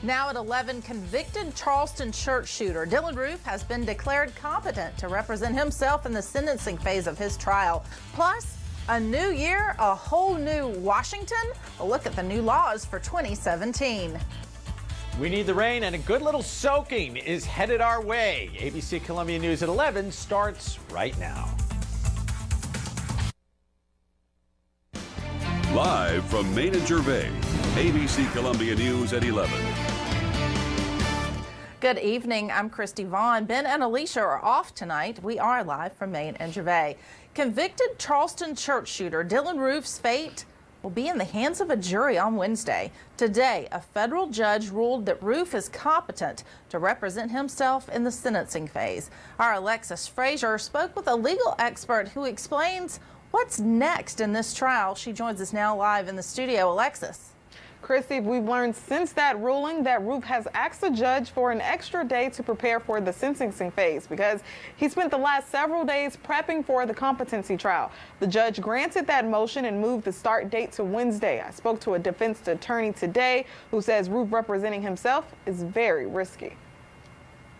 Now at 11, convicted Charleston church shooter Dylan Roof has been declared competent to represent himself in the sentencing phase of his trial. Plus, a new year, a whole new Washington. A look at the new laws for 2017. We need the rain, and a good little soaking is headed our way. ABC Columbia News at 11 starts right now. Live from Main and Gervais, ABC Columbia News at 11. Good evening. I'm Crysty Vaughn. Ben and Alicia are off tonight. We are live from Main and Gervais. Convicted Charleston church shooter Dylan Roof's fate will be in the hands of a jury on Wednesday. Today, a federal judge ruled that Roof is competent to represent himself in the sentencing phase. Our Alexis Frazier spoke with a legal expert who explains what's next in this trial. She joins us now live in the studio. Alexis. Crysty, we've learned since that ruling that Roof has asked the judge for an extra day to prepare for the sentencing phase because he spent the last several days prepping for the competency trial. The judge granted that motion and moved the start date to Wednesday. I spoke to a defense attorney today who says Roof representing himself is very risky.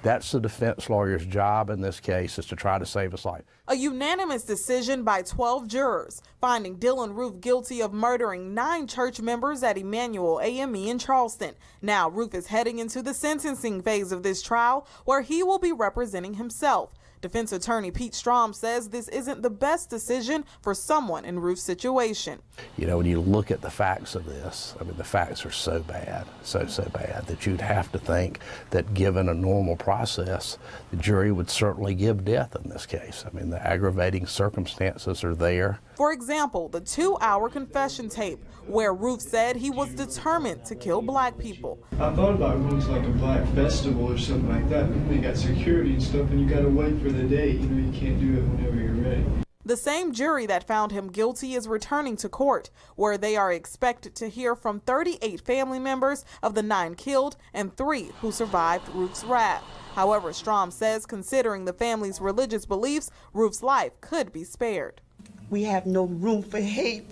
That's the defense lawyer's job in this case, is to try to save his life. A unanimous decision by 12 jurors, finding Dylan Roof guilty of murdering 9 church members at Emmanuel AME in Charleston. Now Roof is heading into the sentencing phase of this trial, where he will be representing himself. Defense attorney Pete Strom says this isn't the best decision for someone in Roof's situation. You know, when you look at the facts of this, I mean, the facts are so bad, so bad that you'd have to think that given a normal process, the jury would certainly give death in this case. I mean, the aggravating circumstances are there. For example, the 2-hour confession tape where Roof said he was determined to kill black people. I thought about going to like a black festival or something like that, but they got security and stuff and you gotta wait for the date. You know, you can't do it whenever you're ready. The same jury that found him guilty is returning to court, where they are expected to hear from 38 family members of the 9 killed and 3 who survived Roof's wrath. However, Strom says considering the family's religious beliefs, Roof's life could be spared. We have no room for hate,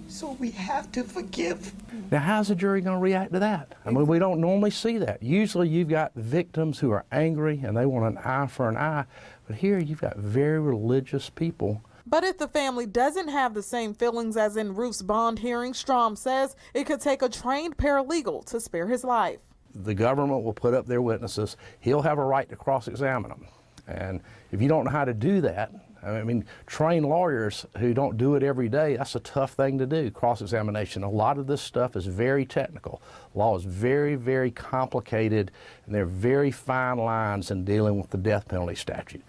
so we have to forgive. Now, how's the jury going to react to that? I mean, we don't normally see that. Usually you've got victims who are angry and they want an eye for an eye, but here you've got very religious people. But if the family doesn't have the same feelings as in Roof's bond hearing, Strom says it could take a trained paralegal to spare his life. The government will put up their witnesses. He'll have a right to cross-examine them. And if you don't know how to do that, I mean, trained lawyers who don't do it every day, that's a tough thing to do, cross-examination. A lot of this stuff is very technical. Law is very, very complicated, and there are very fine lines in dealing with the death penalty statute.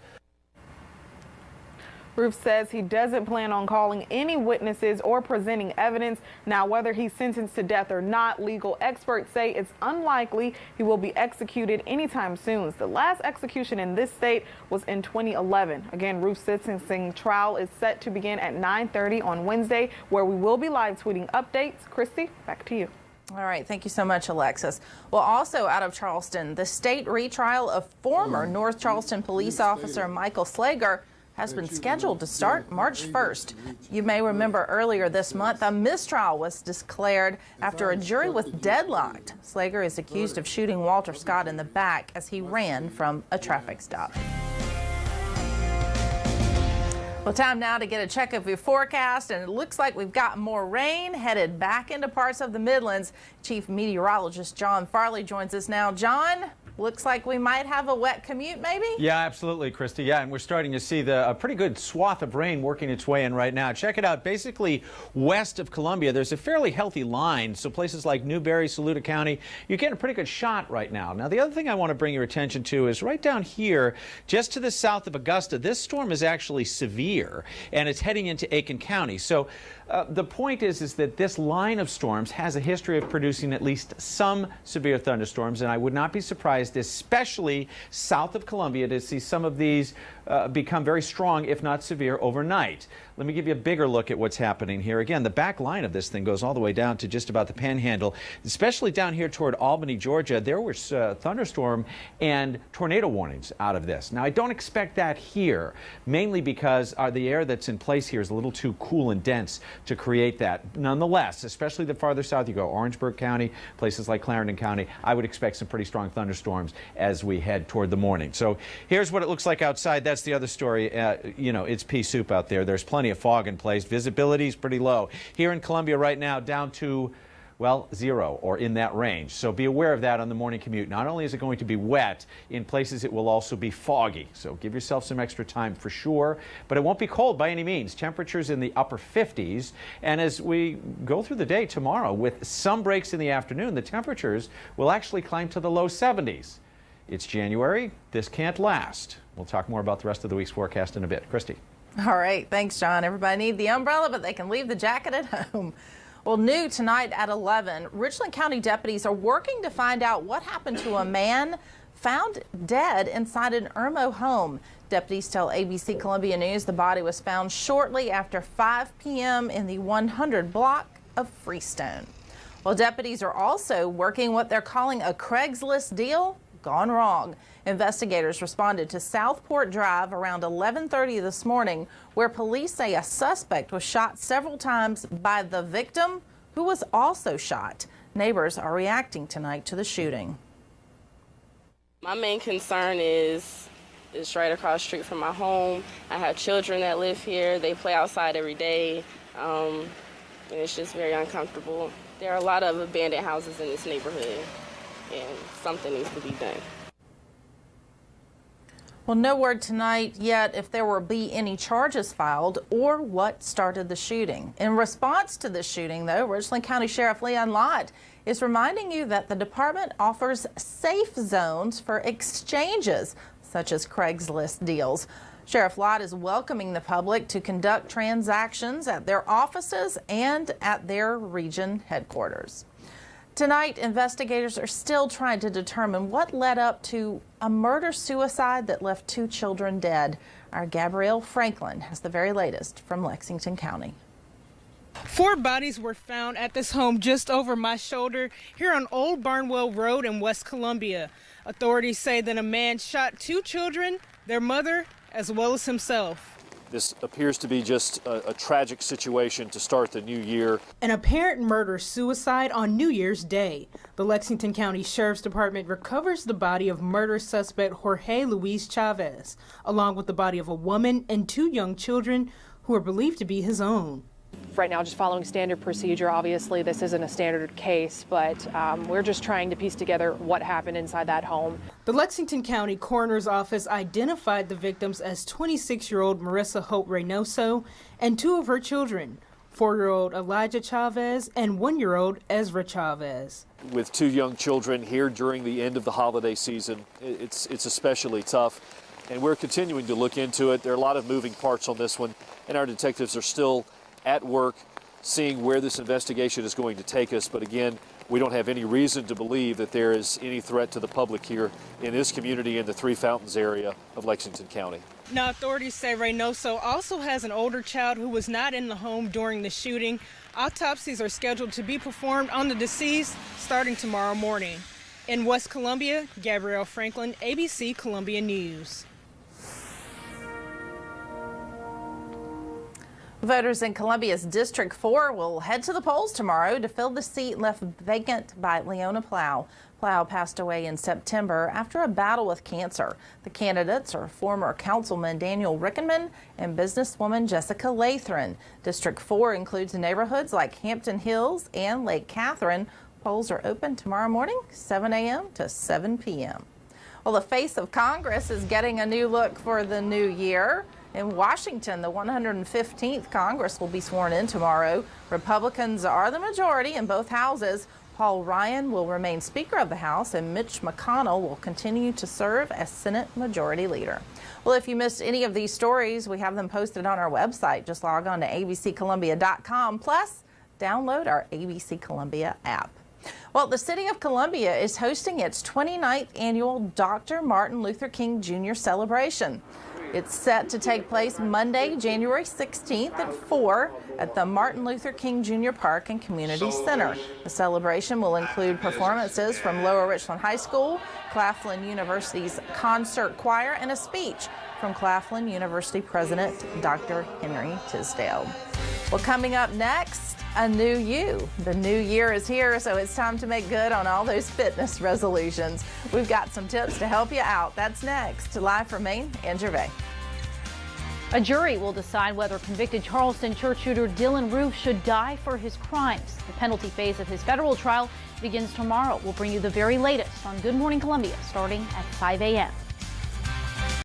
Roof says he doesn't plan on calling any witnesses or presenting evidence. Now, whether he's sentenced to death or not, legal experts say it's unlikely he will be executed anytime soon. The last execution in this state was in 2011. Again, Roof's sentencing trial is set to begin at 9:30 on Wednesday, where we will be live tweeting updates. Crysty, back to you. All right. Thank you so much, Alexis. Well, also out of Charleston, the state retrial of former North Charleston police officer Michael Slager has been scheduled to start March 1st. You may remember earlier this month, a mistrial was declared after a jury was deadlocked. Slager is accused of shooting Walter Scott in the back as he ran from a traffic stop. Well, time now to get a check of your forecast, and it looks like we've got more rain headed back into parts of the Midlands. Chief Meteorologist John Farley joins us now. John, looks like we might have a wet commute, maybe? Yeah, absolutely, Christy. Yeah, and we're starting to see a pretty good swath of rain working its way in right now. Check it out. Basically, west of Columbia, there's a fairly healthy line. So places like Newberry, Saluda County, you're getting a pretty good shot right now. Now, the other thing I want to bring your attention to is right down here, just to the south of Augusta. This storm is actually severe, and it's heading into Aiken County. So the point is that this line of storms has a history of producing at least some severe thunderstorms, and I would not be surprised advised, especially south of Columbia, to see some of these become very strong, if not severe, overnight. Let me give you a bigger look at what's happening here. Again, the back line of this thing goes all the way down to just about the Panhandle, especially down here toward Albany, Georgia. There was thunderstorm and tornado warnings out of this. Now, I don't expect that here, mainly because the air that's in place here is a little too cool and dense to create that. Nonetheless, especially the farther south you go, Orangeburg County, places like Clarendon County, I would expect some pretty strong thunderstorms as we head toward the morning. So here's what it looks like outside. That's the other story. You know, it's pea soup out there. There's plenty of fog in place. Visibility is pretty low. Here in Columbia right now, down to, well, 0 or in that range. So be aware of that on the morning commute. Not only is it going to be wet, in places it will also be foggy. So give yourself some extra time for sure. But it won't be cold by any means. Temperatures in the upper 50s. And as we go through the day tomorrow, with some breaks in the afternoon, the temperatures will actually climb to the low 70s. It's January. This can't last. We'll talk more about the rest of the week's forecast in a bit. Christy. All right. Thanks, John. Everybody need the umbrella, but they can leave the jacket at home. Well, new tonight at 11, Richland County deputies are working to find out what happened to a man found dead inside an Irmo home. Deputies tell ABC Columbia News the body was found shortly after 5 p.m. in the 100 block of Freestone. Well, deputies are also working what they're calling a Craigslist deal gone wrong. Investigators responded to Southport Drive around 11:30 this morning, where police say a suspect was shot several times by the victim, who was also shot. Neighbors are reacting tonight to the shooting. My main concern is it's right across the street from my home. I have children that live here. They play outside every day, and it's just very uncomfortable. There are a lot of abandoned houses in this neighborhood, and something needs to be done. Well, no word tonight yet if there will be any charges filed or what started the shooting. In response to the shooting, though, Richland County Sheriff Leon Lott is reminding you that the department offers safe zones for exchanges, such as Craigslist deals. Sheriff Lott is welcoming the public to conduct transactions at their offices and at their region headquarters. Tonight, investigators are still trying to determine what led up to a murder-suicide that left 2 children dead. Our Gabrielle Franklin has the very latest from Lexington County. 4 bodies were found at this home just over my shoulder here on Old Barnwell Road in West Columbia. Authorities say that a man shot 2 children, their mother, as well as himself. This appears to be just a tragic situation to start the new year. An apparent murder-suicide on New Year's Day. The Lexington County Sheriff's Department recovers the body of murder suspect Jorge Luis Chavez, along with the body of a woman and 2 young children who are believed to be his own. Right now, just following standard procedure. Obviously, this isn't a standard case, but we're just trying to piece together what happened inside that home. The Lexington County Coroner's Office identified the victims as 26-year-old Marissa Hope Reynoso and 2 of her children, 4-year-old Elijah Chavez and 1-year-old Ezra Chavez. With 2 young children here during the end of the holiday season, it's especially tough, and we're continuing to look into it. There are a lot of moving parts on this one, and our detectives are still at work seeing where this investigation is going to take us. But again, we don't have any reason to believe that there is any threat to the public here in this community in the Three Fountains area of Lexington County. Now, authorities say Reynoso also has an older child who was not in the home during the shooting. Autopsies are scheduled to be performed on the deceased starting tomorrow morning. In West Columbia, Gabrielle Franklin, ABC Columbia News. Voters in Columbia's District 4 will head to the polls tomorrow to fill the seat left vacant by Leona Plow. Plow passed away in September after a battle with cancer. The candidates are former Councilman Daniel Rickenman and businesswoman Jessica Lathron. District 4 includes neighborhoods like Hampton Hills and Lake Catherine. Polls are open tomorrow morning, 7 a.m. to 7 p.m. Well, the face of Congress is getting a new look for the new year. In Washington, the 115th Congress will be sworn in tomorrow. Republicans are the majority in both houses. Paul Ryan will remain Speaker of the House, and Mitch McConnell will continue to serve as Senate Majority Leader. Well, if you missed any of these stories, we have them posted on our website. Just log on to abccolumbia.com, plus download our ABC Columbia app. Well, the city of Columbia is hosting its 29th annual Dr. Martin Luther King Jr. celebration. It's set to take place Monday, January 16th at 4 at the Martin Luther King Jr. Park and Community Center. The celebration will include performances from Lower Richland High School, Claflin University's concert choir, and a speech from Claflin University President Dr. Henry Tisdale. Well, coming up next, a new you. The new year is here, so it's time to make good on all those fitness resolutions. We've got some tips to help you out. That's next, live from Maine and Gervais. A jury will decide whether convicted Charleston church shooter Dylan Roof should die for his crimes. The penalty phase of his federal trial begins tomorrow. We'll bring you the very latest on Good Morning Columbia starting at 5 a.m.